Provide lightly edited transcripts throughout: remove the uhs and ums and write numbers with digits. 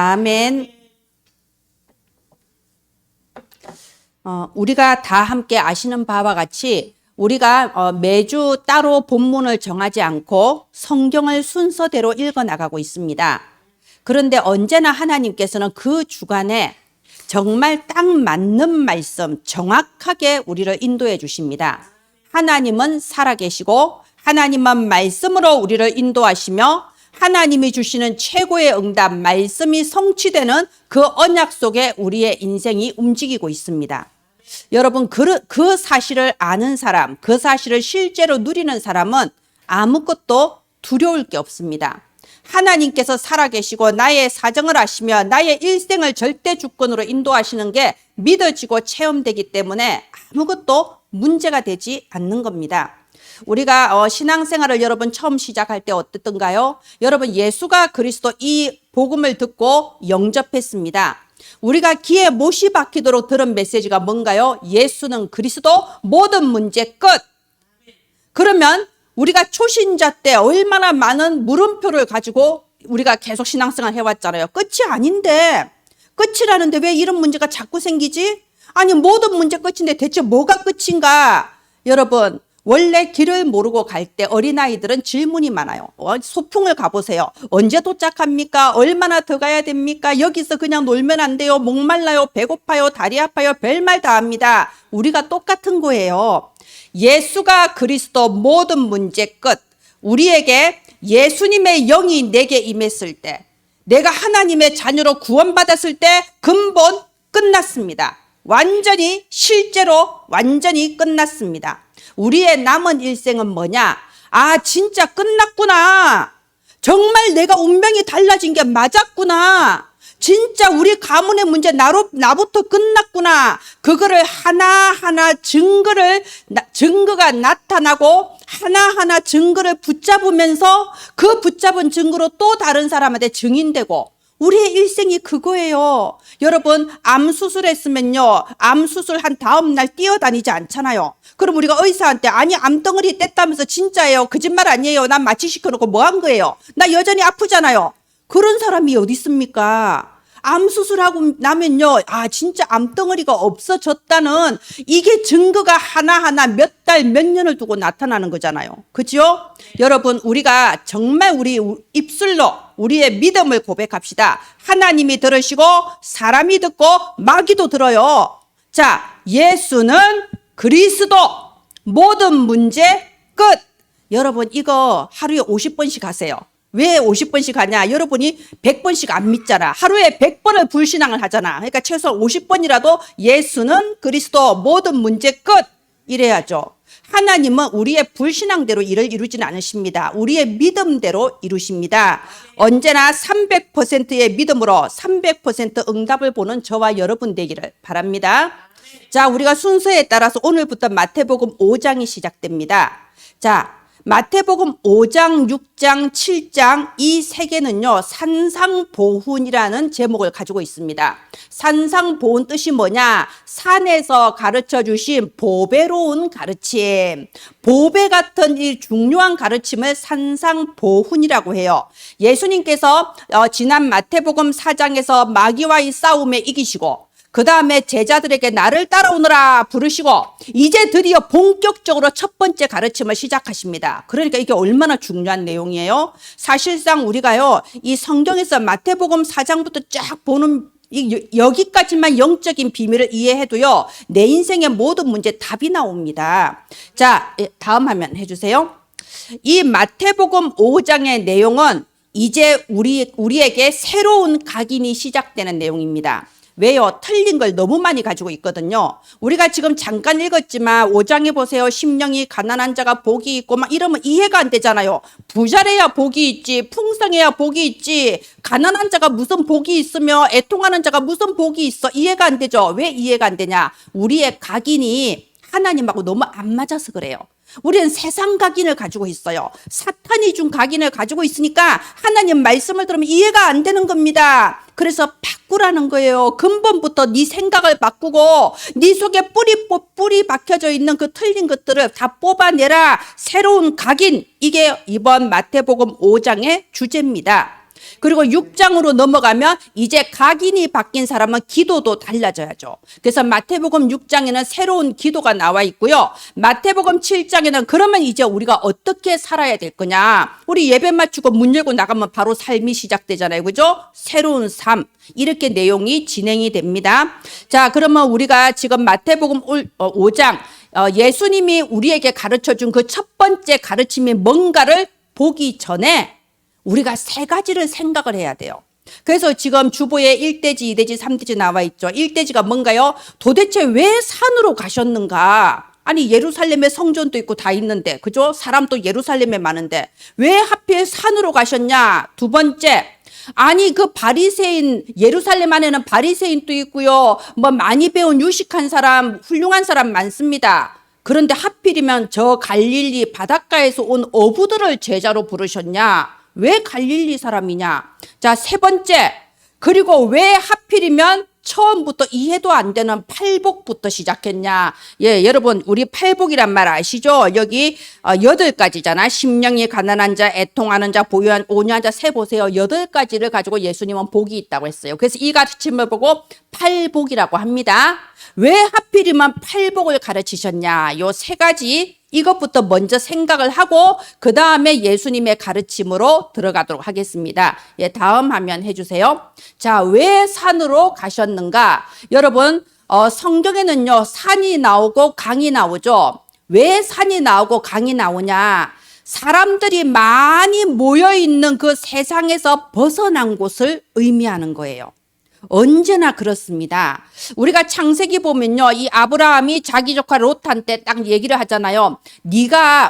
아멘. 우리가 다 함께 아시는 바와 같이 우리가 매주 따로 본문을 정하지 않고 성경을 순서대로 읽어 나가고 있습니다. 그런데 언제나 하나님께서는 그 주간에 정말 딱 맞는 말씀 정확하게 우리를 인도해 주십니다. 하나님은 살아계시고 하나님은 말씀으로 우리를 인도하시며 하나님이 주시는 최고의 응답 말씀이 성취되는 그 언약 속에 우리의 인생이 움직이고 있습니다. 여러분 그 사실을 아는 사람, 그 사실을 실제로 누리는 사람은 아무것도 두려울 게 없습니다. 하나님께서 살아계시고 나의 사정을 아시며 나의 일생을 절대 주권으로 인도하시는 게 믿어지고 체험되기 때문에 아무것도 문제가 되지 않는 겁니다. 우리가 신앙생활을 여러분 처음 시작할 때 어땠던가요? 여러분 예수가 그리스도 이 복음을 듣고 영접했습니다. 우리가 귀에 못이 박히도록 들은 메시지가 뭔가요? 예수는 그리스도, 모든 문제 끝. 그러면 우리가 초신자 때 얼마나 많은 물음표를 가지고 우리가 계속 신앙생활 해왔잖아요. 끝이 아닌데, 끝이라는데 왜 이런 문제가 자꾸 생기지? 아니 모든 문제 끝인데 대체 뭐가 끝인가? 여러분 원래 길을 모르고 갈 때 어린아이들은 질문이 많아요. 소풍을 가보세요. 언제 도착합니까? 얼마나 더 가야 됩니까? 여기서 그냥 놀면 안 돼요. 목말라요. 배고파요. 다리 아파요. 별말 다 합니다. 우리가 똑같은 거예요. 예수가 그리스도, 모든 문제 끝. 우리에게 예수님의 영이 내게 임했을 때, 내가 하나님의 자녀로 구원받았을 때 근본 끝났습니다. 완전히 실제로 완전히 끝났습니다. 우리의 남은 일생은 뭐냐? 아 진짜 끝났구나. 정말 내가 운명이 달라진 게 맞았구나. 진짜 우리 가문의 문제 나부터 끝났구나. 그거를 하나하나 증거가 나타나고 하나하나 증거를 붙잡으면서 그 붙잡은 증거로 또 다른 사람한테 증인되고, 우리의 일생이 그거예요. 여러분 암 수술했으면요, 암 수술한 다음 날 뛰어다니지 않잖아요. 그럼 우리가 의사한테 아니 암덩어리 뗐다면서 진짜예요, 거짓말 아니에요, 난 마취시켜놓고 뭐 한 거예요, 나 여전히 아프잖아요. 그런 사람이 어디 있습니까? 암 수술하고 나면요, 아 진짜 암덩어리가 없어졌다는 이게 증거가 하나하나 몇 달, 몇 년을 두고 나타나는 거잖아요. 그죠? 여러분 우리가 정말 우리 입술로 우리의 믿음을 고백합시다. 하나님이 들으시고 사람이 듣고 마귀도 들어요. 자, 예수는 그리스도, 모든 문제 끝. 여러분 이거 하루에 50번씩 하세요. 왜 50번씩 하냐? 여러분이 100번씩 안 믿잖아. 하루에 100번을 불신앙을 하잖아. 그러니까 최소 50번이라도 예수는 그리스도, 모든 문제 끝. 이래야죠. 하나님은 우리의 불신앙대로 일을 이루지는 않으십니다. 우리의 믿음대로 이루십니다. 언제나 300%의 믿음으로 300% 응답을 보는 저와 여러분 되기를 바랍니다. 자, 우리가 순서에 따라서 오늘부터 마태복음 5장이 시작됩니다. 자, 마태복음 5장, 6장, 7장 이 세 개는요, 산상보훈이라는 제목을 가지고 있습니다. 산상보훈 뜻이 뭐냐? 산에서 가르쳐 주신 보배로운 가르침, 보배 같은 이 중요한 가르침을 산상보훈이라고 해요. 예수님께서 지난 마태복음 4장에서 마귀와의 싸움에 이기시고, 그 다음에 제자들에게 나를 따라오너라 부르시고, 이제 드디어 본격적으로 첫 번째 가르침을 시작하십니다. 그러니까 이게 얼마나 중요한 내용이에요. 사실상 우리가요, 이 성경에서 마태복음 4장부터 쫙 보는 여기까지만 영적인 비밀을 이해해도요, 내 인생의 모든 문제 답이 나옵니다. 자, 다음 화면 해주세요. 이 마태복음 5장의 내용은 이제 우리에게 새로운 각인이 시작되는 내용입니다. 왜요? 틀린 걸 너무 많이 가지고 있거든요. 우리가 지금 잠깐 읽었지만 5장에 보세요. 심령이 가난한 자가 복이 있고 막 이러면 이해가 안 되잖아요. 부자래야 복이 있지, 풍성해야 복이 있지, 가난한 자가 무슨 복이 있으며 애통하는 자가 무슨 복이 있어. 이해가 안 되죠. 왜 이해가 안 되냐? 우리의 각인이 하나님하고 너무 안 맞아서 그래요. 우리는 세상 각인을 가지고 있어요. 사탄이 준 각인을 가지고 있으니까 하나님 말씀을 들으면 이해가 안 되는 겁니다. 그래서 바꾸라는 거예요. 근본부터 네 생각을 바꾸고 네 속에 뿌리 박혀져 있는 그 틀린 것들을 다 뽑아내라. 새로운 각인, 이게 이번 마태복음 5장의 주제입니다. 그리고 6장으로 넘어가면 이제 각인이 바뀐 사람은 기도도 달라져야죠. 그래서 마태복음 6장에는 새로운 기도가 나와 있고요. 마태복음 7장에는 그러면 이제 우리가 어떻게 살아야 될 거냐. 우리 예배 마치고 문 열고 나가면 바로 삶이 시작되잖아요. 그죠? 새로운 삶. 이렇게 내용이 진행이 됩니다. 자, 그러면 우리가 지금 마태복음 5장 예수님이 우리에게 가르쳐준 그 첫 번째 가르침이 뭔가를 보기 전에 우리가 세 가지를 생각을 해야 돼요. 그래서 지금 주보에 1대지, 2대지, 3대지 나와 있죠. 1대지가 뭔가요? 도대체 왜 산으로 가셨는가? 아니 예루살렘에 성전도 있고 다 있는데, 그죠? 사람도 예루살렘에 많은데 왜 하필 산으로 가셨냐? 두 번째, 아니 그 바리새인, 예루살렘 안에는 바리새인도 있고요, 뭐 많이 배운 유식한 사람, 훌륭한 사람 많습니다. 그런데 하필이면 저 갈릴리 바닷가에서 온 어부들을 제자로 부르셨냐? 왜 갈릴리 사람이냐? 자, 세 번째, 그리고 왜 하필이면 처음부터 이해도 안 되는 팔복부터 시작했냐? 예, 여러분 우리 팔복이란 말 아시죠? 여기 8가지잖아. 심령이 가난한 자, 애통하는 자, 보유한 온유한 자, 세 보세요. 8가지를 가지고 예수님은 복이 있다고 했어요. 그래서 이 가르침을 보고 팔복이라고 합니다. 왜 하필이면 팔복을 가르치셨냐? 요 세 가지, 이것부터 먼저 생각을 하고 그 다음에 예수님의 가르침으로 들어가도록 하겠습니다. 예, 다음 화면 해주세요. 자, 왜 산으로 가셨는가? 여러분, 성경에는요, 산이 나오고 강이 나오죠. 왜 산이 나오고 강이 나오냐? 사람들이 많이 모여있는 그 세상에서 벗어난 곳을 의미하는 거예요. 언제나 그렇습니다. 우리가 창세기 보면요, 이 아브라함이 자기 조카 롯한테 딱 얘기를 하잖아요.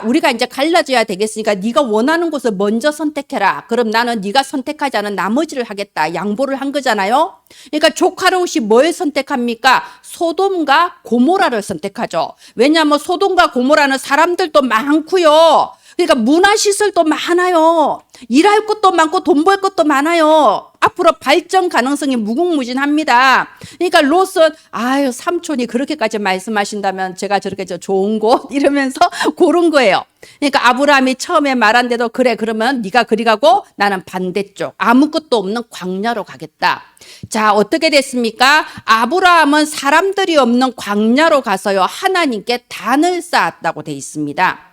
우리가 이제 갈라져야 되겠으니까 네가 원하는 곳을 먼저 선택해라. 그럼 나는 네가 선택하지 않은 나머지를 하겠다. 양보를 한 거잖아요. 그러니까 조카 롯이 뭘 선택합니까? 소돔과 고모라를 선택하죠. 왜냐하면 소돔과 고모라는 사람들도 많고요. 그러니까 문화시설도 많아요. 일할 것도 많고 돈 벌 것도 많아요. 앞으로 발전 가능성이 무궁무진합니다. 그러니까 롯은 아유 삼촌이 그렇게까지 말씀하신다면 제가 저렇게 좋은 곳 이러면서 고른 거예요. 그러니까 아브라함이 처음에 말한데도 그래 그러면 네가 그리 가고 나는 반대쪽 아무것도 없는 광야로 가겠다. 자, 어떻게 됐습니까? 아브라함은 사람들이 없는 광야로 가서요 하나님께 단을 쌓았다고 돼 있습니다.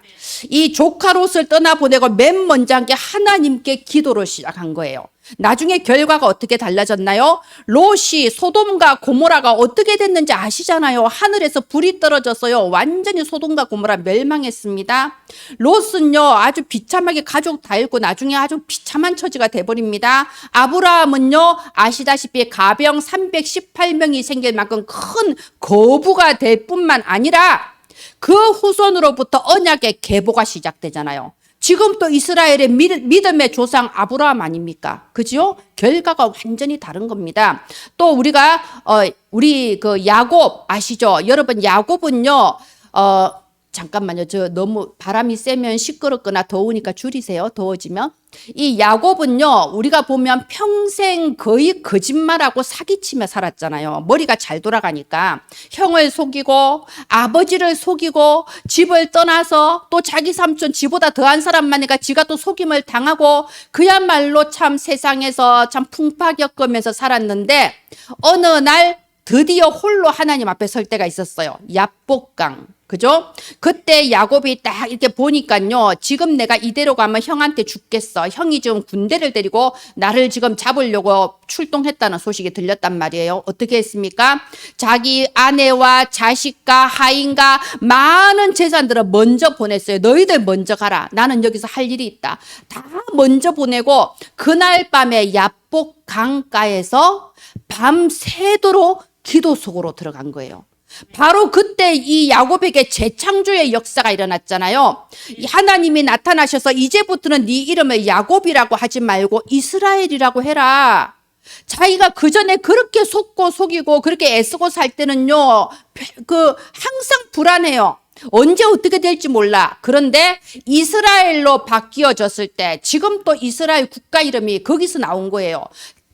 이 조카 롯을 떠나보내고 맨 먼저 한 게 하나님께 기도를 시작한 거예요. 나중에 결과가 어떻게 달라졌나요? 롯이 소돔과 고모라가 어떻게 됐는지 아시잖아요. 하늘에서 불이 떨어져서요 완전히 소돔과 고모라 멸망했습니다. 롯은요 아주 비참하게 가족 다 잃고 나중에 아주 비참한 처지가 돼버립니다. 아브라함은요 아시다시피 가병 318명이 생길 만큼 큰 거부가 될 뿐만 아니라 그 후손으로부터 언약의 계보가 시작되잖아요. 지금 또 이스라엘의 믿음의 조상 아브라함 아닙니까? 그죠? 결과가 완전히 다른 겁니다. 또 우리가 우리 그 야곱 아시죠? 여러분 야곱은요 잠깐만요. 저 너무 바람이 세면 시끄럽거나 더우니까 줄이세요. 더워지면. 이 야곱은요, 우리가 보면 평생 거의 거짓말하고 사기치며 살았잖아요. 머리가 잘 돌아가니까. 형을 속이고, 아버지를 속이고, 집을 떠나서 또 자기 삼촌 지보다 더한 사람 많으니까 지가 또 속임을 당하고, 그야말로 참 세상에서 참 풍파 겪으면서 살았는데, 어느 날 드디어 홀로 하나님 앞에 설 때가 있었어요. 야복강. 그죠? 그때 야곱이 딱 이렇게 보니까요, 지금 내가 이대로 가면 형한테 죽겠어. 형이 지금 군대를 데리고 나를 지금 잡으려고 출동했다는 소식이 들렸단 말이에요. 어떻게 했습니까? 자기 아내와 자식과 하인과 많은 재산들을 먼저 보냈어요. 너희들 먼저 가라. 나는 여기서 할 일이 있다. 다 먼저 보내고 그날 밤에 야복 강가에서 밤새도록 기도 속으로 들어간 거예요. 바로 그때 이 야곱에게 재창조의 역사가 일어났잖아요. 하나님이 나타나셔서 이제부터는 네 이름을 야곱이라고 하지 말고 이스라엘이라고 해라. 자기가 그전에 그렇게 속고 속이고 그렇게 애쓰고 살 때는요, 항상 불안해요. 언제 어떻게 될지 몰라. 그런데 이스라엘로 바뀌어졌을 때 지금 또 이스라엘 국가 이름이 거기서 나온 거예요.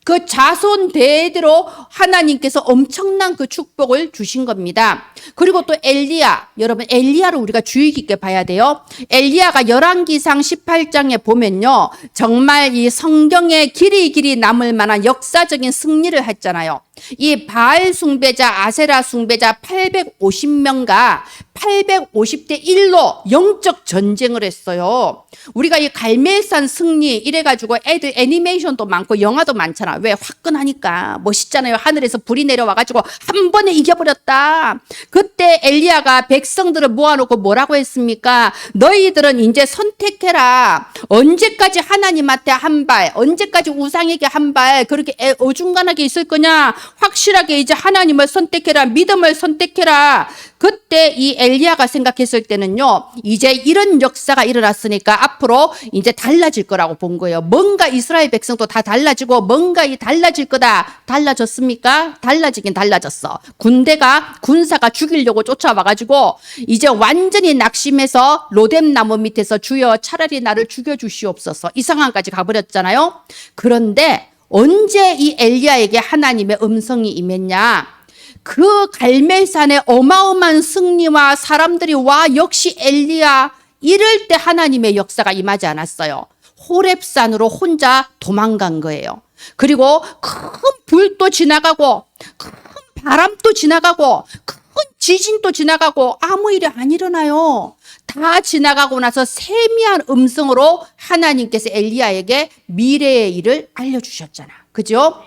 그 자손 대대로 하나님께서 엄청난 그 축복을 주신 겁니다. 그리고 또 엘리야, 여러분 엘리야를 우리가 주의 깊게 봐야 돼요. 엘리야가 열왕기상 18장에 보면요, 정말 이 성경에 길이 남을 만한 역사적인 승리를 했잖아요. 이 바알 숭배자, 아세라 숭배자 850명과 850대 1로 영적 전쟁을 했어요. 우리가 이 갈멜산 승리 이래가지고 애들 애니메이션도 많고 영화도 많잖아. 왜? 화끈하니까 멋있잖아요. 하늘에서 불이 내려와가지고 한 번에 이겨버렸다. 그때 엘리야가 백성들을 모아놓고 뭐라고 했습니까? 너희들은 이제 선택해라. 언제까지 하나님한테 한 발, 언제까지 우상에게 한 발 그렇게 어중간하게 있을 거냐? 확실하게 이제 하나님을 선택해라. 믿음을 선택해라. 그때 이 엘리야가 생각했을 때는요, 이제 이런 역사가 일어났으니까 앞으로 이제 달라질 거라고 본 거예요. 뭔가 이스라엘 백성도 다 달라지고 뭔가 달라질 거다. 달라졌습니까? 달라지긴 달라졌어. 군사가 죽이려고 쫓아와가지고 이제 완전히 낙심해서 로뎀나무 밑에서 주여 차라리 나를 죽여주시옵소서 이 상황까지 가버렸잖아요. 그런데 언제 이 엘리야에게 하나님의 음성이 임했냐? 그 갈멜산의 어마어마한 승리와 사람들이 와 역시 엘리야 이럴 때 하나님의 역사가 임하지 않았어요. 호렙산으로 혼자 도망간 거예요. 그리고 큰 불도 지나가고 큰 바람도 지나가고 큰 지진도 지나가고 아무 일이 안 일어나요. 다 지나가고 나서 세미한 음성으로 하나님께서 엘리야에게 미래의 일을 알려주셨잖아. 그죠?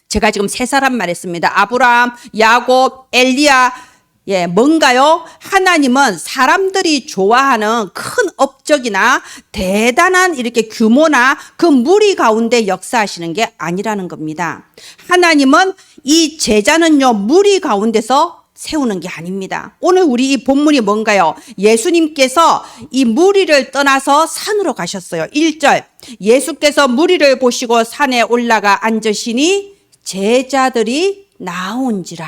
제가 지금 세 사람 말했습니다. 아브라함, 야곱, 엘리야. 예, 뭔가요? 하나님은 사람들이 좋아하는 큰 업적이나 대단한 이렇게 규모나 그 무리 가운데 역사하시는 게 아니라는 겁니다. 하나님은 이 제자는요, 무리 가운데서 세우는 게 아닙니다. 오늘 우리 이 본문이 뭔가요? 예수님께서 이 무리를 떠나서 산으로 가셨어요. 1절. 예수께서 무리를 보시고 산에 올라가 앉으시니 제자들이 나온지라.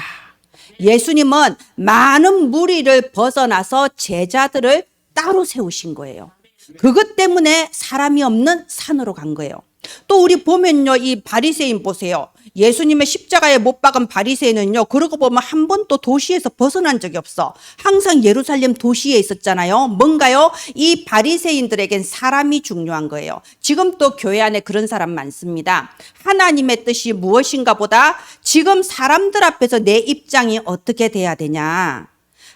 예수님은 많은 무리를 벗어나서 제자들을 따로 세우신 거예요. 그것 때문에 사람이 없는 산으로 간 거예요. 또 우리 보면요, 이 바리새인 보세요. 예수님의 십자가에 못 박은 바리새인은요, 그러고 보면 한 번도 도시에서 벗어난 적이 없어. 항상 예루살렘 도시에 있었잖아요. 뭔가요? 이 바리새인들에겐 사람이 중요한 거예요. 지금 또 교회 안에 그런 사람 많습니다. 하나님의 뜻이 무엇인가 보다 지금 사람들 앞에서 내 입장이 어떻게 돼야 되냐.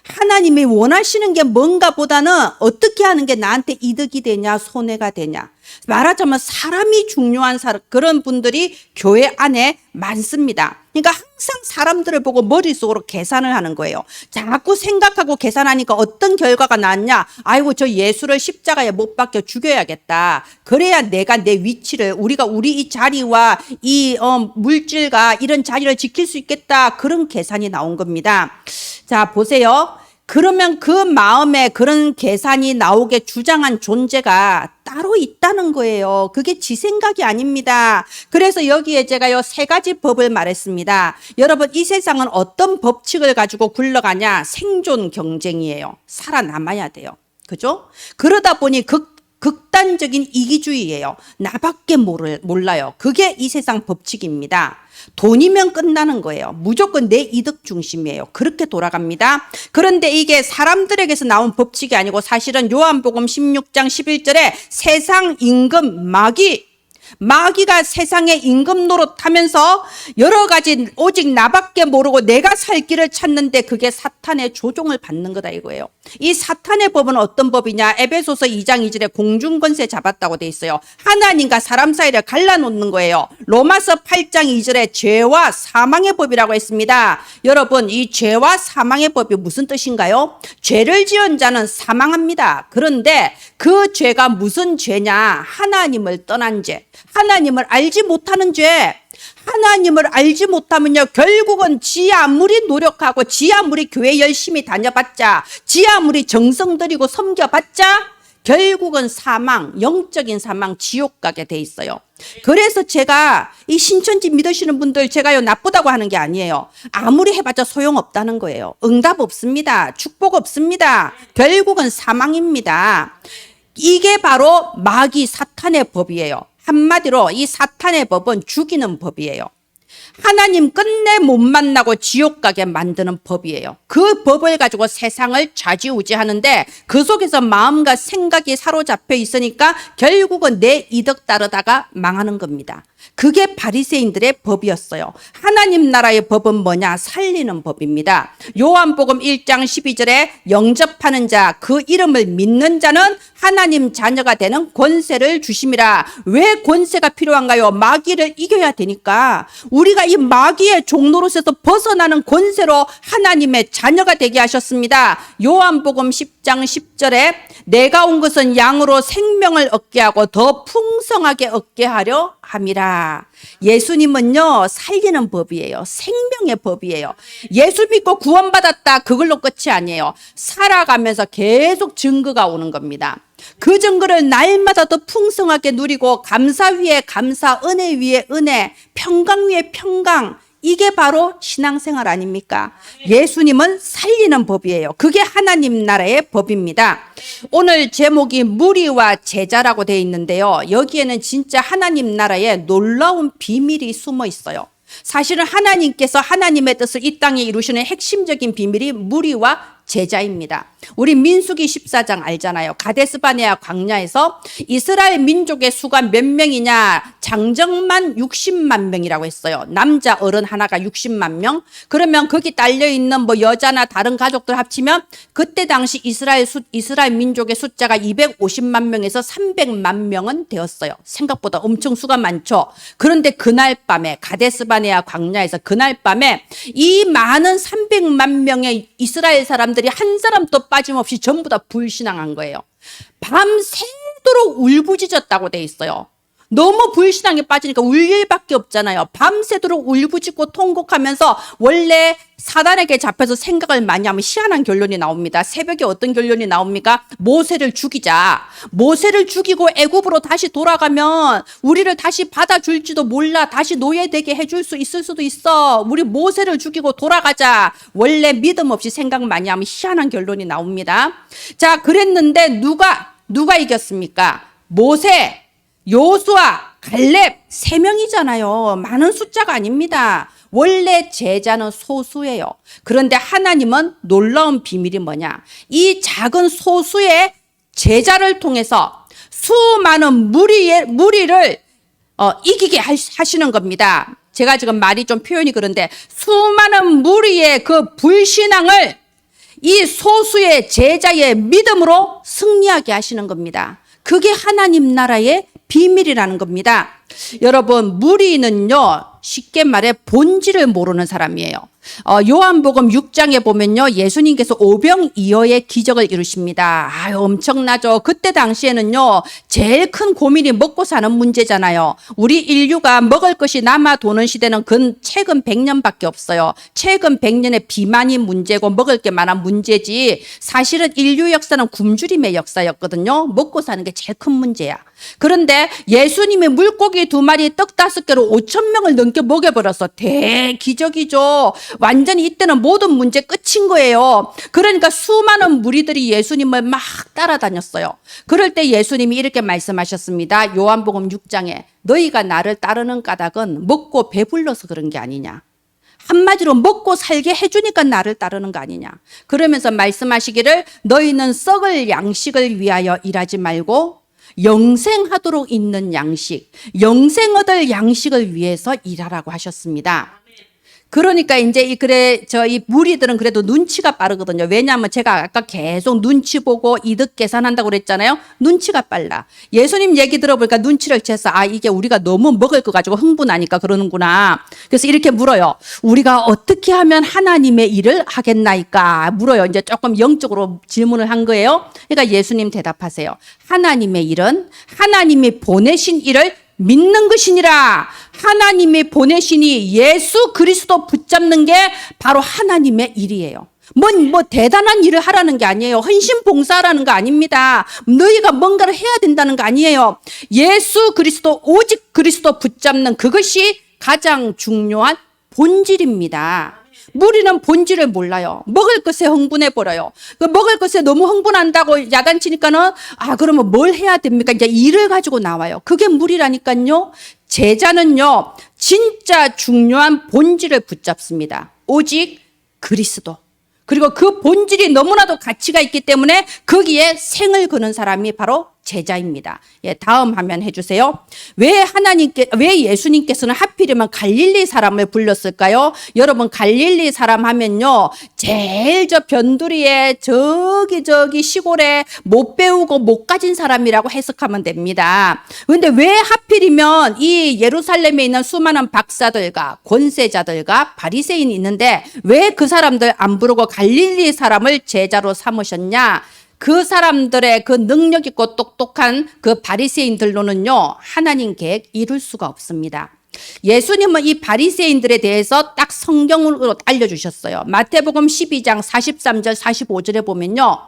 하나님이 원하시는 게 뭔가 보다는 어떻게 하는 게 나한테 이득이 되냐, 손해가 되냐. 말하자면 사람이 중요한 그런 분들이 교회 안에 많습니다. 그러니까 항상 사람들을 보고 머릿속으로 계산을 하는 거예요. 자꾸 생각하고 계산하니까 어떤 결과가 나왔냐. 아이고, 저 예수를 십자가에 못 박혀 죽여야겠다. 그래야 내가 내 위치를, 우리 이 자리와 이 물질과 이런 자리를 지킬 수 있겠다. 그런 계산이 나온 겁니다. 자, 보세요. 그러면 그 마음에 그런 계산이 나오게 주장한 존재가 따로 있다는 거예요. 그게 지 생각이 아닙니다. 그래서 여기에 제가요, 세 가지 법을 말했습니다. 여러분, 이 세상은 어떤 법칙을 가지고 굴러가냐? 생존 경쟁이에요. 살아남아야 돼요. 그죠? 그러다 보니 극단적인 이기주의예요. 나밖에 몰라요. 그게 이 세상 법칙입니다. 돈이면 끝나는 거예요. 무조건 내 이득 중심이에요. 그렇게 돌아갑니다. 그런데 이게 사람들에게서 나온 법칙이 아니고 사실은 요한복음 16장 11절에 세상 임금 마귀가 세상의 임금 노릇하면서 여러 가지 오직 나밖에 모르고 내가 살 길을 찾는데 그게 사탄의 조종을 받는 거다 이거예요. 이 사탄의 법은 어떤 법이냐? 에베소서 2장 2절에 공중권세 잡았다고 돼 있어요. 하나님과 사람 사이를 갈라놓는 거예요. 로마서 8장 2절에 죄와 사망의 법이라고 했습니다. 여러분, 이 죄와 사망의 법이 무슨 뜻인가요? 죄를 지은 자는 사망합니다. 그런데 그 죄가 무슨 죄냐? 하나님을 떠난 죄. 하나님을 알지 못하는 죄. 하나님을 알지 못하면요, 결국은 지 아무리 노력하고 지 아무리 교회 열심히 다녀봤자, 지 아무리 정성 들이고 섬겨봤자 결국은 사망, 영적인 사망, 지옥 가게 돼 있어요. 그래서 제가 이 신천지 믿으시는 분들 제가요, 나쁘다고 하는 게 아니에요. 아무리 해봤자 소용없다는 거예요. 응답 없습니다. 축복 없습니다. 결국은 사망입니다. 이게 바로 마귀 사탄의 법이에요. 한마디로 이 사탄의 법은 죽이는 법이에요. 하나님 끝내 못 만나고 지옥 가게 만드는 법이에요. 그 법을 가지고 세상을 좌지우지하는데 그 속에서 마음과 생각이 사로잡혀 있으니까 결국은 내 이득 따르다가 망하는 겁니다. 그게 바리새인들의 법이었어요. 하나님 나라의 법은 뭐냐? 살리는 법입니다. 요한복음 1장 12절에 영접하는 자, 그 이름을 믿는 자는 하나님 자녀가 되는 권세를 주심이라. 왜 권세가 필요한가요? 마귀를 이겨야 되니까. 우리가 이 마귀의 종노릇에서 벗어나는 권세로 하나님의 자녀가 되게 하셨습니다. 요한복음 10장 10절에 내가 온 것은 양으로 생명을 얻게 하고 더 풍성하게 얻게 하려 함이라. 예수님은요, 살리는 법이에요. 생명의 법이에요. 예수 믿고 구원받았다, 그걸로 끝이 아니에요. 살아가면서 계속 증거가 오는 겁니다. 그 증거를 날마다 더 풍성하게 누리고 감사 위에 감사, 은혜 위에 은혜, 평강 위에 평강, 이게 바로 신앙생활 아닙니까? 예수님은 살리는 법이에요. 그게 하나님 나라의 법입니다. 오늘 제목이 무리와 제자라고 되어 있는데요. 여기에는 진짜 하나님 나라의 놀라운 비밀이 숨어 있어요. 사실은 하나님께서 하나님의 뜻을 이 땅에 이루시는 핵심적인 비밀이 무리와 제자입니다. 우리 민수기 14장 알잖아요. 가데스바네아 광야에서 이스라엘 민족의 수가 몇 명이냐? 장정만 60만 명이라고 했어요. 남자 어른 하나가 60만 명. 그러면 거기 딸려 있는 뭐 여자나 다른 가족들 합치면 그때 당시 이스라엘 민족의 숫자가 250만 명에서 300만 명은 되었어요. 생각보다 엄청 수가 많죠. 그런데 그날 밤에 가데스바네아 광야에서 그날 밤에 이 많은 300만 명의 이스라엘 사람들이 한 사람도 빠짐없이 전부 다 불신앙한 거예요. 밤새도록 울부짖었다고 돼 있어요. 너무 불신앙에 빠지니까 울 일밖에 없잖아요. 밤새도록 울부짖고 통곡하면서 원래 사단에게 잡혀서 생각을 많이 하면 희한한 결론이 나옵니다. 새벽에 어떤 결론이 나옵니까? 모세를 죽이자. 모세를 죽이고 애굽으로 다시 돌아가면 우리를 다시 받아줄지도 몰라. 다시 노예되게 해줄 수 있을 수도 있어. 우리 모세를 죽이고 돌아가자. 원래 믿음 없이 생각 많이 하면 희한한 결론이 나옵니다. 자, 그랬는데 누가 이겼습니까? 모세, 요수아, 갈렙 3명이잖아요. 많은 숫자가 아닙니다. 원래 제자는 소수예요. 그런데 하나님은 놀라운 비밀이 뭐냐? 이 작은 소수의 제자를 통해서 수많은 무리를 이기게 하시는 겁니다. 제가 지금 말이 좀 표현이 그런데 수많은 무리의 그 불신앙을 이 소수의 제자의 믿음으로 승리하게 하시는 겁니다. 그게 하나님 나라의 비밀이라는 겁니다. 여러분, 무리는요, 쉽게 말해 본질을 모르는 사람이에요. 요한복음 6장에 보면요, 예수님께서 오병이어의 기적을 이루십니다. 아유, 엄청나죠. 그때 당시에는요, 제일 큰 고민이 먹고 사는 문제잖아요. 우리 인류가 먹을 것이 남아 도는 시대는 최근 100년밖에 없어요. 최근 100년의 비만이 문제고 먹을 게 많은 문제지, 사실은 인류 역사는 굶주림의 역사였거든요. 먹고 사는 게 제일 큰 문제야. 그런데 예수님이 물고기 2마리 떡 5개로 5,000명을 넘게 먹여버려서 대기적이죠. 완전히 이때는 모든 문제 끝인 거예요. 그러니까 수많은 무리들이 예수님을 막 따라다녔어요. 그럴 때 예수님이 이렇게 말씀하셨습니다. 요한복음 6장에 너희가 나를 따르는 까닭은 먹고 배불러서 그런 게 아니냐. 한마디로 먹고 살게 해주니까 나를 따르는 거 아니냐. 그러면서 말씀하시기를 너희는 썩을 양식을 위하여 일하지 말고 영생하도록 있는 양식, 영생 얻을 양식을 위해서 일하라고 하셨습니다. 그러니까 이제 이 무리들은 그래도 눈치가 빠르거든요. 왜냐하면 제가 아까 계속 눈치 보고 이득 계산한다고 그랬잖아요. 눈치가 빨라. 예수님 얘기 들어보니까 눈치를 채서 이게 우리가 너무 먹을 거 가지고 흥분하니까 그러는구나. 그래서 이렇게 물어요. 우리가 어떻게 하면 하나님의 일을 하겠나이까? 물어요. 이제 조금 영적으로 질문을 한 거예요. 그러니까 예수님 대답하세요. 하나님의 일은 하나님이 보내신 일을 믿는 것이니라. 하나님이 보내시니 예수 그리스도 붙잡는 게 바로 하나님의 일이에요. 뭐 대단한 일을 하라는 게 아니에요. 헌신 봉사하라는 거 아닙니다. 너희가 뭔가를 해야 된다는 거 아니에요. 예수 그리스도, 오직 그리스도 붙잡는 그것이 가장 중요한 본질입니다. 무리는 본질을 몰라요. 먹을 것에 흥분해 버려요. 그 먹을 것에 너무 흥분한다고 야단치니까는 그러면 뭘 해야 됩니까? 이제 일을 가지고 나와요. 그게 무리라니까요. 제자는요, 진짜 중요한 본질을 붙잡습니다. 오직 그리스도. 그리고 그 본질이 너무나도 가치가 있기 때문에 거기에 생을 거는 사람이 바로 제자입니다. 다음 화면 해주세요. 왜 예수님께서는 하필이면 갈릴리 사람을 불렀을까요? 여러분, 갈릴리 사람 하면요, 제일 저 변두리에 저기 시골에 못 배우고 못 가진 사람이라고 해석하면 됩니다. 그런데 왜 하필이면 이 예루살렘에 있는 수많은 박사들과 권세자들과 바리새인이 있는데 왜 그 사람들 안 부르고 갈릴리 사람을 제자로 삼으셨냐? 그 사람들의 그 능력 있고 똑똑한 그 바리새인들로는요, 하나님 계획 이룰 수가 없습니다. 예수님은 이 바리새인들에 대해서 딱 성경으로 알려주셨어요. 마태복음 12장 43절 45절에 보면요,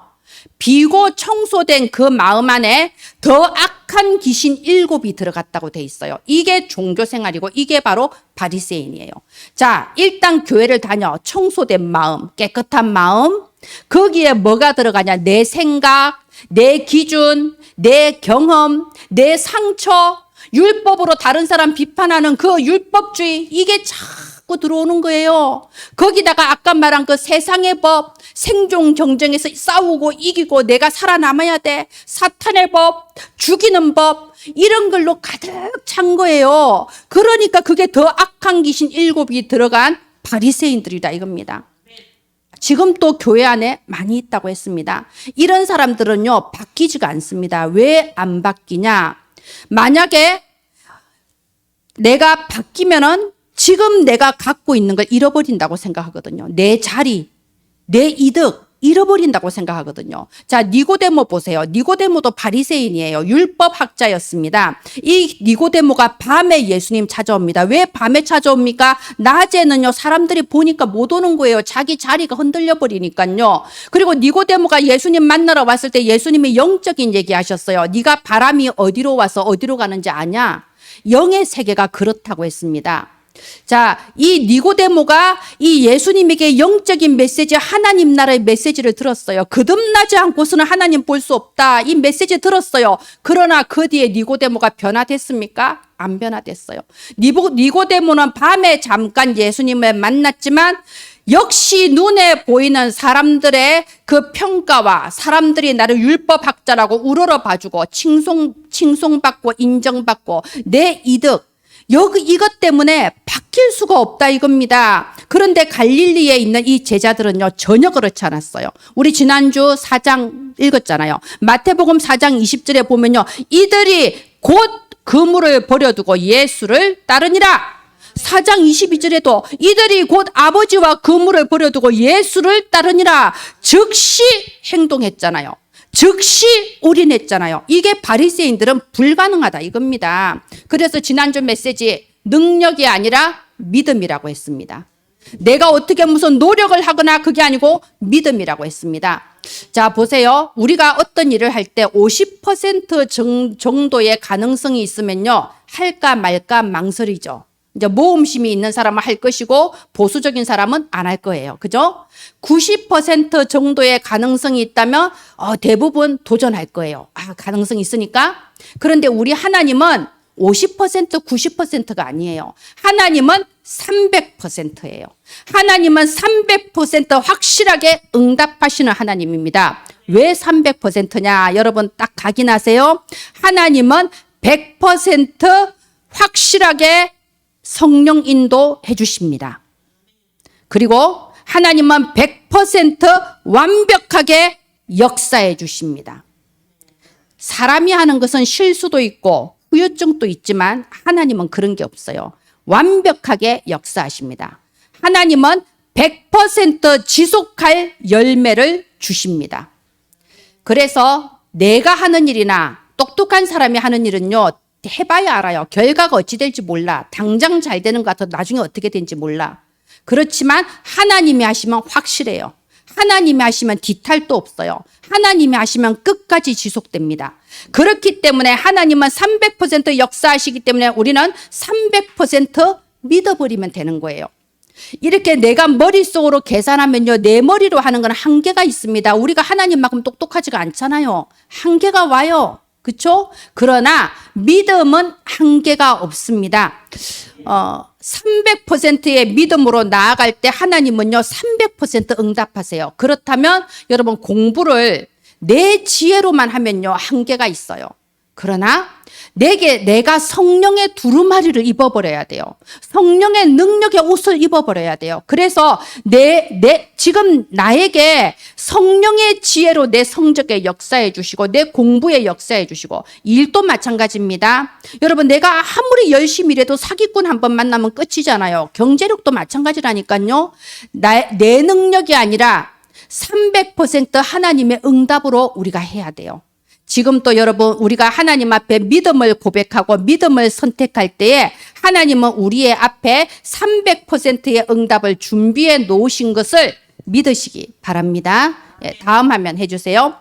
비고 청소된 그 마음 안에 더 악한 귀신 7이 들어갔다고 돼 있어요. 이게 종교생활이고 이게 바로 바리새인이에요. 자, 일단 교회를 다녀. 청소된 마음, 깨끗한 마음, 거기에 뭐가 들어가냐? 내 생각, 내 기준, 내 경험, 내 상처, 율법으로 다른 사람 비판하는 그 율법주의, 이게 자꾸 들어오는 거예요. 거기다가 아까 말한 그 세상의 법, 생존 경쟁에서 싸우고 이기고 내가 살아남아야 돼, 사탄의 법, 죽이는 법, 이런 걸로 가득 찬 거예요. 그러니까 그게 더 악한 귀신 7이 들어간 바리새인들이다 이겁니다. 지금 또 교회 안에 많이 있다고 했습니다. 이런 사람들은요, 바뀌지가 않습니다. 왜 안 바뀌냐? 만약에 내가 바뀌면은 지금 내가 갖고 있는 걸 잃어버린다고 생각하거든요. 내 자리, 내 이득 잃어버린다고 생각하거든요. 자, 니고데모 보세요. 니고데모도 바리새인이에요. 율법 학자였습니다. 이 니고데모가 밤에 예수님 찾아옵니다. 왜 밤에 찾아옵니까? 낮에는요, 사람들이 보니까 못 오는 거예요. 자기 자리가 흔들려 버리니까요. 그리고 니고데모가 예수님 만나러 왔을 때 예수님이 영적인 얘기 하셨어요. 네가 바람이 어디로 와서 어디로 가는지 아냐? 영의 세계가 그렇다고 했습니다. 자, 이 니고데모가 이 예수님에게 영적인 메시지, 하나님 나라의 메시지를 들었어요. 거듭나지 않고서는 하나님 볼 수 없다. 이 메시지 들었어요. 그러나 그 뒤에 니고데모가 변화됐습니까? 안 변화됐어요. 니고데모는 밤에 잠깐 예수님을 만났지만 역시 눈에 보이는 사람들의 그 평가와 사람들이 나를 율법학자라고 우러러 봐주고 칭송받고 인정받고 내 이득, 이것 때문에 바뀔 수가 없다 이겁니다. 그런데 갈릴리에 있는 이 제자들은요, 전혀 그렇지 않았어요. 우리 지난주 4장 읽었잖아요. 마태복음 4장 20절에 보면요, 이들이 곧 그물을 버려두고 예수를 따르니라. 4장 22절에도 이들이 곧 아버지와 그물을 버려두고 예수를 따르니라. 즉시 행동했잖아요. 즉시 올인했잖아요. 이게 바리새인들은 불가능하다 이겁니다. 그래서 지난주 메시지, 능력이 아니라 믿음이라고 했습니다. 내가 어떻게 무슨 노력을 하거나 그게 아니고 믿음이라고 했습니다. 자, 보세요. 우리가 어떤 일을 할 때 50% 정도의 가능성이 있으면요, 할까 말까 망설이죠. 이제 모험심이 있는 사람은 할 것이고 보수적인 사람은 안 할 거예요. 그죠? 90% 정도의 가능성이 있다면 대부분 도전할 거예요. 가능성이 있으니까. 그런데 우리 하나님은 50%, 90%가 아니에요. 하나님은 300%예요. 하나님은 300% 확실하게 응답하시는 하나님입니다. 왜 300%냐? 여러분 딱 각인하세요. 하나님은 100% 확실하게 성령 인도해 주십니다. 그리고 하나님은 100% 완벽하게 역사해 주십니다. 사람이 하는 것은 실수도 있고 후유증도 있지만 하나님은 그런 게 없어요. 완벽하게 역사하십니다. 하나님은 100% 지속할 열매를 주십니다. 그래서 내가 하는 일이나 똑똑한 사람이 하는 일은요, 해봐야 알아요. 결과가 어찌 될지 몰라. 당장 잘 되는 것 같아도 나중에 어떻게 되는지 몰라. 그렇지만 하나님이 하시면 확실해요. 하나님이 하시면 뒤탈도 없어요. 하나님이 하시면 끝까지 지속됩니다. 그렇기 때문에 하나님은 300% 역사하시기 때문에 우리는 300% 믿어버리면 되는 거예요. 이렇게 내가 머릿속으로 계산하면요, 내 머리로 하는 건 한계가 있습니다. 우리가 하나님만큼 똑똑하지가 않잖아요. 한계가 와요. 그렇죠? 그러나 믿음은 한계가 없습니다. 300%의 믿음으로 나아갈 때 하나님은요 300% 응답하세요. 그렇다면 여러분 공부를 내 지혜로만 하면요 한계가 있어요. 그러나 내가 성령의 두루마리를 입어버려야 돼요. 성령의 능력의 옷을 입어버려야 돼요. 그래서 지금 나에게 성령의 지혜로 내 성적에 역사해 주시고 내 공부에 역사해 주시고 일도 마찬가지입니다. 여러분 내가 아무리 열심히 일해도 사기꾼 한 번 만나면 끝이잖아요. 경제력도 마찬가지라니까요. 내 능력이 아니라 300% 하나님의 응답으로 우리가 해야 돼요. 지금 또 여러분 우리가 하나님 앞에 믿음을 고백하고 믿음을 선택할 때에 하나님은 우리의 앞에 300%의 응답을 준비해 놓으신 것을 믿으시기 바랍니다. 다음 화면 해주세요.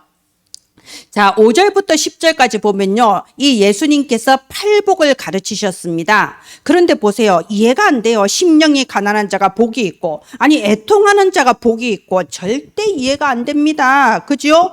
자, 5절부터 10절까지 보면요. 이 예수님께서 팔복을 가르치셨습니다. 그런데 보세요. 이해가 안 돼요. 심령이 가난한 자가 복이 있고, 아니, 애통하는 자가 복이 있고, 절대 이해가 안 됩니다. 그죠?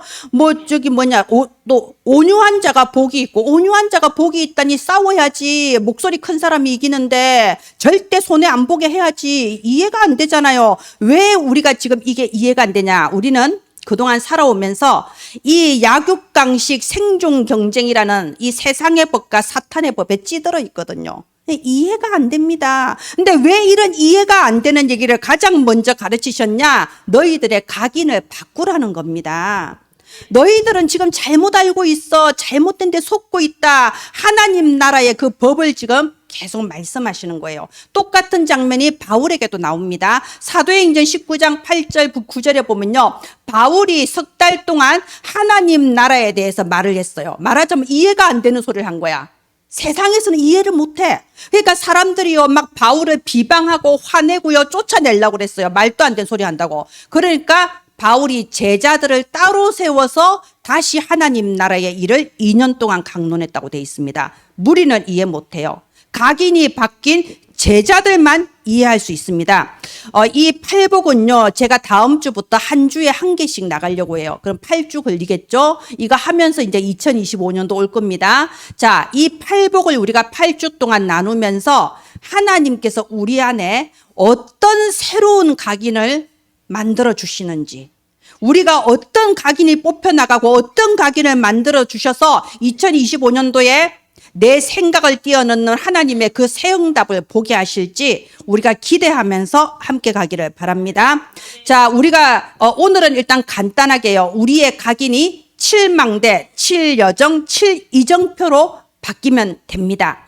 또, 온유한 자가 복이 있고, 온유한 자가 복이 있다니 싸워야지. 목소리 큰 사람이 이기는데, 절대 손해 안 보게 해야지. 이해가 안 되잖아요. 왜 우리가 지금 이게 이해가 안 되냐? 우리는 그동안 살아오면서 이 약육강식 생존 경쟁이라는 이 세상의 법과 사탄의 법에 찌들어 있거든요. 이해가 안 됩니다. 근데 왜 이런 이해가 안 되는 얘기를 가장 먼저 가르치셨냐? 너희들의 각인을 바꾸라는 겁니다. 너희들은 지금 잘못 알고 있어. 잘못된 데 속고 있다. 하나님 나라의 그 법을 지금 계속 말씀하시는 거예요. 똑같은 장면이 바울에게도 나옵니다. 사도행전 19장 8절 9절에 보면요. 바울이 석 달 동안 하나님 나라에 대해서 말을 했어요. 말하자면 이해가 안 되는 소리를 한 거야. 세상에서는 이해를 못해. 그러니까 사람들이요 막 바울을 비방하고 화내고요 쫓아내려고 그랬어요. 말도 안 되는 소리 한다고. 그러니까 바울이 제자들을 따로 세워서 다시 하나님 나라의 일을 2년 동안 강론했다고 돼 있습니다. 무리는 이해 못해요. 각인이 바뀐 제자들만 이해할 수 있습니다. 이 팔복은요, 제가 다음 주부터 한 주에 한 개씩 나가려고 해요. 그럼 8주 걸리겠죠? 이거 하면서 이제 2025년도 올 겁니다. 자, 이 팔복을 우리가 8주 동안 나누면서 하나님께서 우리 안에 어떤 새로운 각인을 만들어 주시는지, 우리가 어떤 각인이 뽑혀나가고 어떤 각인을 만들어 주셔서 2025년도에 내 생각을 뛰어넘는 하나님의 그 새 응답을 보게 하실지 우리가 기대하면서 함께 가기를 바랍니다. 자, 우리가 오늘은 일단 간단하게요. 우리의 각인이 7망대, 7여정, 7이정표로 바뀌면 됩니다.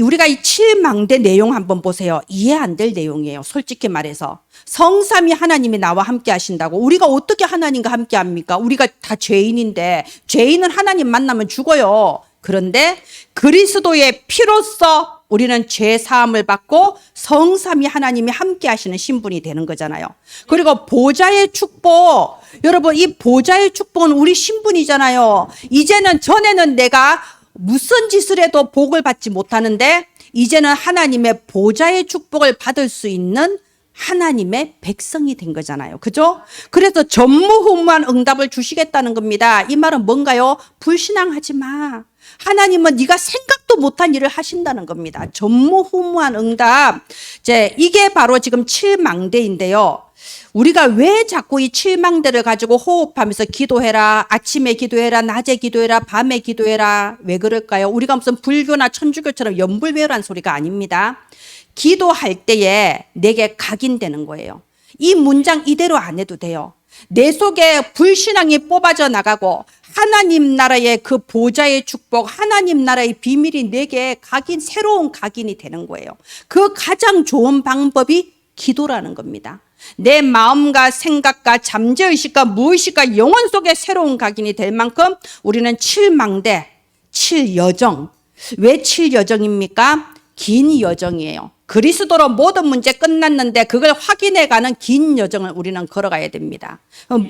우리가 이 7망대 내용 한번 보세요. 이해 안 될 내용이에요. 솔직히 말해서. 성삼위 하나님이 나와 함께 하신다고. 우리가 어떻게 하나님과 함께 합니까? 우리가 다 죄인인데 죄인은 하나님 만나면 죽어요. 그런데 그리스도의 피로써 우리는 죄 사함을 받고 성삼위 하나님이 함께 하시는 신분이 되는 거잖아요. 그리고 보좌의 축복. 여러분 이 보좌의 축복은 우리 신분이잖아요. 이제는 전에는 내가 무슨 짓을 해도 복을 받지 못하는데 이제는 하나님의 보좌의 축복을 받을 수 있는 하나님의 백성이 된 거잖아요. 그죠? 그래서 전무후무한 응답을 주시겠다는 겁니다. 이 말은 뭔가요? 불신앙하지 마. 하나님은 네가 생각도 못한 일을 하신다는 겁니다. 전무후무한 응답. 이게 바로 지금 7망대인데요. 우리가 왜 자꾸 이 7망대를 가지고 호흡하면서 기도해라, 아침에 기도해라, 낮에 기도해라, 밤에 기도해라. 왜 그럴까요? 우리가 무슨 불교나 천주교처럼 연불배우라는 소리가 아닙니다. 기도할 때에 내게 각인되는 거예요. 이 문장 이대로 안 해도 돼요. 내 속에 불신앙이 뽑아져 나가고 하나님 나라의 그 보좌의 축복, 하나님 나라의 비밀이 내게 새로운 각인이 되는 거예요. 그 가장 좋은 방법이 기도라는 겁니다. 내 마음과 생각과 잠재의식과 무의식과 영혼 속에 새로운 각인이 될 만큼 우리는 7망대, 7여정. 왜 7여정입니까? 긴 여정이에요. 그리스도로 모든 문제 끝났는데 그걸 확인해가는 긴 여정을 우리는 걸어가야 됩니다.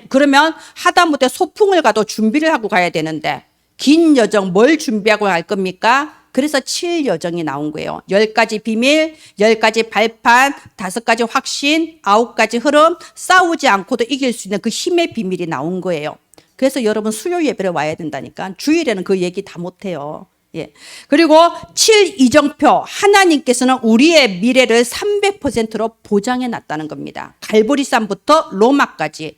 그러면 하다못해 소풍을 가도 준비를 하고 가야 되는데 긴 여정 뭘 준비하고 갈 겁니까? 그래서 7여정이 나온 거예요. 10가지 비밀, 10가지 발판, 5가지 확신, 9가지 흐름, 싸우지 않고도 이길 수 있는 그 힘의 비밀이 나온 거예요. 그래서 여러분 수요 예배를 와야 된다니까. 주일에는 그 얘기 다 못해요. 예. 그리고 7이정표, 하나님께서는 우리의 미래를 300%로 보장해 놨다는 겁니다. 갈보리산부터 로마까지.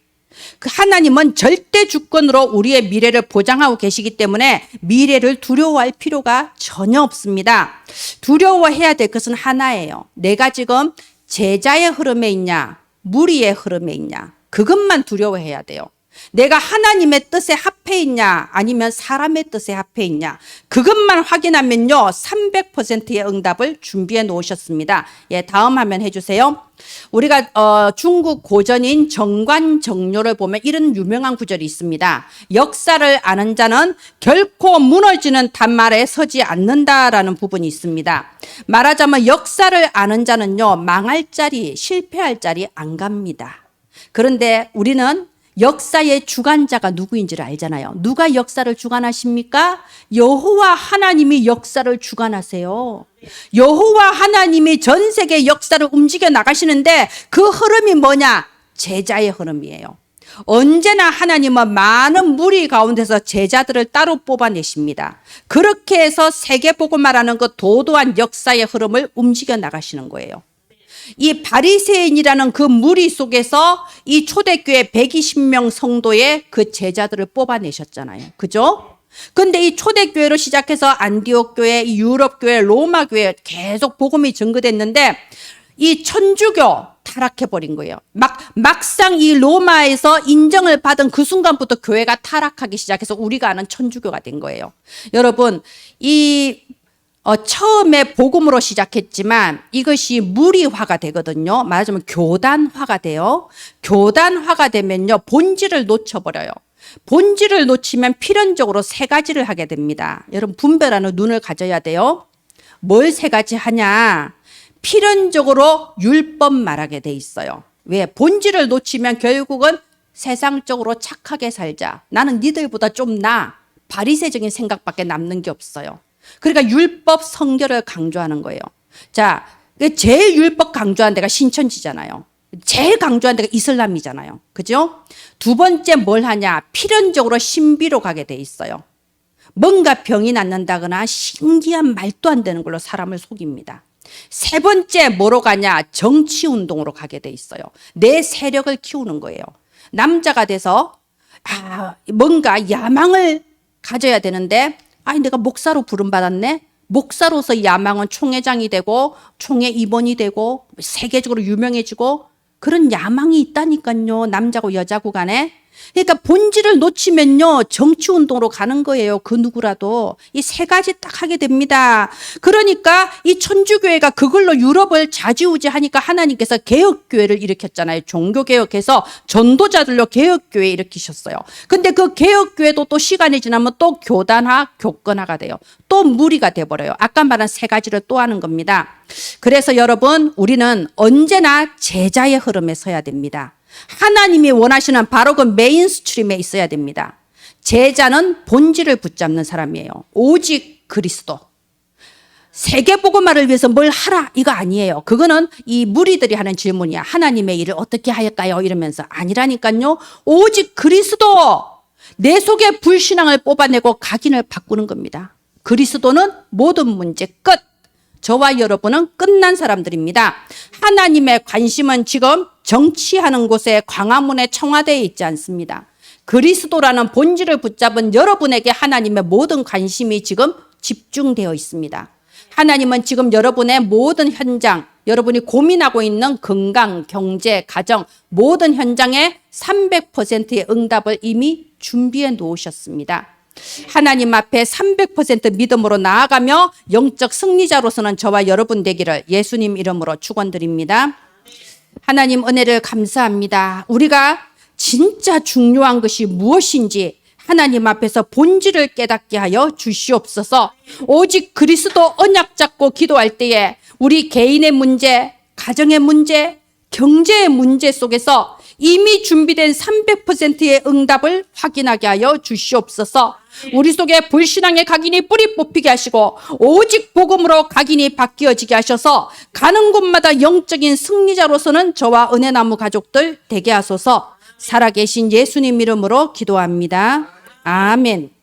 그 하나님은 절대 주권으로 우리의 미래를 보장하고 계시기 때문에 미래를 두려워할 필요가 전혀 없습니다. 두려워해야 될 것은 하나예요. 내가 지금 제자의 흐름에 있냐, 무리의 흐름에 있냐, 그것만 두려워해야 돼요. 내가 하나님의 뜻에 합해 있냐 아니면 사람의 뜻에 합해 있냐, 그것만 확인하면요 300%의 응답을 준비해 놓으셨습니다. 예, 다음 화면 해주세요. 우리가 중국 고전인 정관정료를 보면 이런 유명한 구절이 있습니다. 역사를 아는 자는 결코 무너지는 단말에 서지 않는다라는 부분이 있습니다. 말하자면 역사를 아는 자는요 망할 자리, 실패할 자리 안 갑니다. 그런데 우리는 역사의 주관자가 누구인지를 알잖아요. 누가 역사를 주관하십니까? 여호와 하나님이 역사를 주관하세요. 여호와 하나님이 전 세계 역사를 움직여 나가시는데 그 흐름이 뭐냐? 제자의 흐름이에요. 언제나 하나님은 많은 무리 가운데서 제자들을 따로 뽑아내십니다. 그렇게 해서 세계복음화라는 그 도도한 역사의 흐름을 움직여 나가시는 거예요. 이 바리새인이라는 그 무리 속에서 이 초대교회 120명 성도의 그 제자들을 뽑아내셨잖아요. 그죠? 근데 이 초대교회로 시작해서 안디옥 교회, 유럽 교회, 로마 교회 계속 복음이 증거됐는데 이 천주교 타락해버린 거예요. 막상 이 로마에서 인정을 받은 그 순간부터 교회가 타락하기 시작해서 우리가 아는 천주교가 된 거예요. 여러분, 처음에 복음으로 시작했지만 이것이 무리화가 되거든요. 말하자면 교단화가 돼요. 교단화가 되면요 본질을 놓쳐버려요. 본질을 놓치면 필연적으로 세 가지를 하게 됩니다. 여러분 분별하는 눈을 가져야 돼요. 뭘 세 가지 하냐? 필연적으로 율법 말하게 돼 있어요. 왜? 본질을 놓치면 결국은 세상적으로 착하게 살자. 나는 니들보다 좀 나아. 바리새적인 생각밖에 남는 게 없어요. 그러니까 율법 성결을 강조하는 거예요. 자, 제일 율법 강조한 데가 신천지잖아요. 제일 강조한 데가 이슬람이잖아요. 그죠? 두 번째 뭘 하냐? 필연적으로 신비로 가게 돼 있어요. 뭔가 병이 낫는다거나 신기한 말도 안 되는 걸로 사람을 속입니다. 세 번째 뭐로 가냐? 정치 운동으로 가게 돼 있어요. 내 세력을 키우는 거예요. 남자가 돼서 뭔가 야망을 가져야 되는데 내가 목사로 부름받았네? 목사로서 야망은 총회장이 되고 총회 임원이 되고 세계적으로 유명해지고 그런 야망이 있다니까요. 남자고 여자고 간에. 그러니까 본질을 놓치면요 정치운동으로 가는 거예요. 그 누구라도. 이 세 가지 딱 하게 됩니다. 그러니까 이 천주교회가 그걸로 유럽을 좌지우지하니까 하나님께서 개혁교회를 일으켰잖아요. 종교개혁해서 전도자들로 개혁교회 일으키셨어요. 근데 그 개혁교회도 또 시간이 지나면 또 교단화, 교권화가 돼요. 또 무리가 돼버려요. 아까 말한 세 가지를 또 하는 겁니다. 그래서 여러분 우리는 언제나 제자의 흐름에 서야 됩니다. 하나님이 원하시는 바로 그 메인 스트림에 있어야 됩니다. 제자는 본질을 붙잡는 사람이에요. 오직 그리스도. 세계복음화를 위해서 뭘 하라 이거 아니에요. 그거는 이 무리들이 하는 질문이야. 하나님의 일을 어떻게 할까요? 이러면서 아니라니까요. 오직 그리스도. 내 속에 불신앙을 뽑아내고 각인을 바꾸는 겁니다. 그리스도는 모든 문제 끝. 저와 여러분은 끝난 사람들입니다. 하나님의 관심은 지금 정치하는 곳에 광화문에 청와대에 있지 않습니다. 그리스도라는 본질을 붙잡은 여러분에게 하나님의 모든 관심이 지금 집중되어 있습니다. 하나님은 지금 여러분의 모든 현장, 여러분이 고민하고 있는 건강, 경제, 가정 모든 현장에 300%의 응답을 이미 준비해 놓으셨습니다. 하나님 앞에 300% 믿음으로 나아가며 영적 승리자로서는 저와 여러분 되기를 예수님 이름으로 축원드립니다. 하나님 은혜를 감사합니다. 우리가 진짜 중요한 것이 무엇인지 하나님 앞에서 본질을 깨닫게 하여 주시옵소서. 오직 그리스도 언약 잡고 기도할 때에 우리 개인의 문제, 가정의 문제, 경제의 문제 속에서 이미 준비된 300%의 응답을 확인하게 하여 주시옵소서. 우리 속에 불신앙의 각인이 뿌리 뽑히게 하시고 오직 복음으로 각인이 바뀌어지게 하셔서 가는 곳마다 영적인 승리자로서는 저와 은혜나무 가족들 되게 하소서. 살아계신 예수님 이름으로 기도합니다. 아멘.